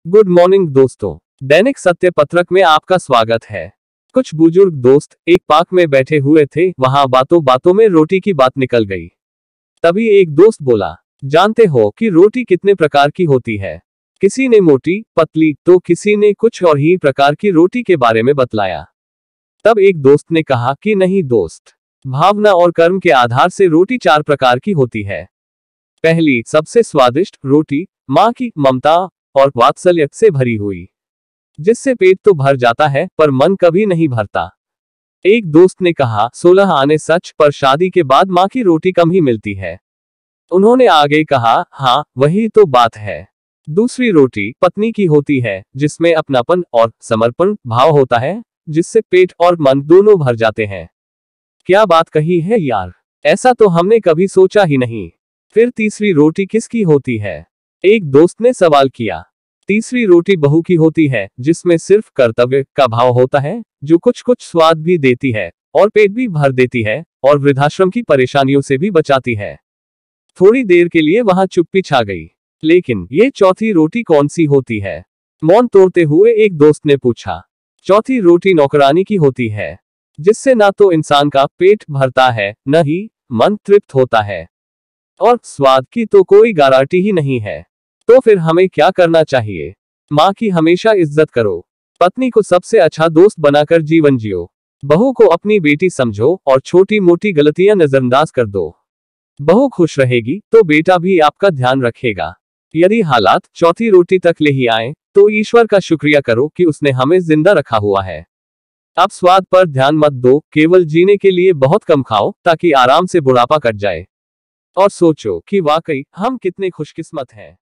Good morning दोस्तों। दैनिक सत्य पत्रक में आपका स्वागत है। कुछ बुजुर्ग दोस्त एक पार्क में बैठे हुए थे। वहां बातों बातों में रोटी की बात निकल गई। तभी एक दोस्त बोला, जानते हो कि रोटी कितने प्रकार की होती है? किसी ने मोटी, पतली, तो किसी ने कुछ और ही प्रकार की रोटी के बारे में बतलाया। तब एक दोस्त ने कहा कि नहीं दोस्त, भावना और कर्म के आधार से रोटी 4 प्रकार की होती है। पहली, सबसे स्वादिष्ट रोटी, माँ की ममता और वात्सल्य से भरी हुई, जिससे पेट तो भर जाता है पर मन कभी नहीं भरता। एक दोस्त ने कहा, 16 आने सच, पर शादी के बाद माँ की रोटी कम ही मिलती है। उन्होंने आगे कहा, हाँ वही तो बात है। दूसरी रोटी पत्नी की होती है, जिसमें अपनापन और समर्पण भाव होता है, जिससे पेट और मन दोनों भर जाते हैं। क्या बात कही है यार, ऐसा तो हमने कभी सोचा ही नहीं। फिर तीसरी रोटी किसकी होती है? एक दोस्त ने सवाल किया। तीसरी रोटी बहू की होती है, जिसमें सिर्फ कर्तव्य का भाव होता है, जो कुछ कुछ स्वाद भी देती है और पेट भी भर देती है और वृद्धाश्रम की परेशानियों से भी बचाती है। थोड़ी देर के लिए वहां चुप्पी छा गई। लेकिन ये चौथी रोटी कौन सी होती है? मौन तोड़ते हुए एक दोस्त ने पूछा। चौथी रोटी नौकरानी की होती है, जिससे ना तो इंसान का पेट भरता है, न ही मन तृप्त होता है, और स्वाद की तो कोई गारंटी ही नहीं है। तो फिर हमें क्या करना चाहिए? माँ की हमेशा इज्जत करो, पत्नी को सबसे अच्छा दोस्त बनाकर जीवन जियो, बहू को अपनी बेटी समझो और छोटी मोटी गलतियां नजरअंदाज कर दो। बहू खुश रहेगी तो बेटा भी आपका ध्यान रखेगा। यदि हालात चौथी रोटी तक ले ही आए तो ईश्वर का शुक्रिया करो कि उसने हमें जिंदा रखा हुआ है। अब स्वाद पर ध्यान मत दो, केवल जीने के लिए बहुत कम खाओ ताकि आराम से बुढ़ापा कट जाए। और सोचो कि वाकई हम कितने खुशकिस्मत हैं।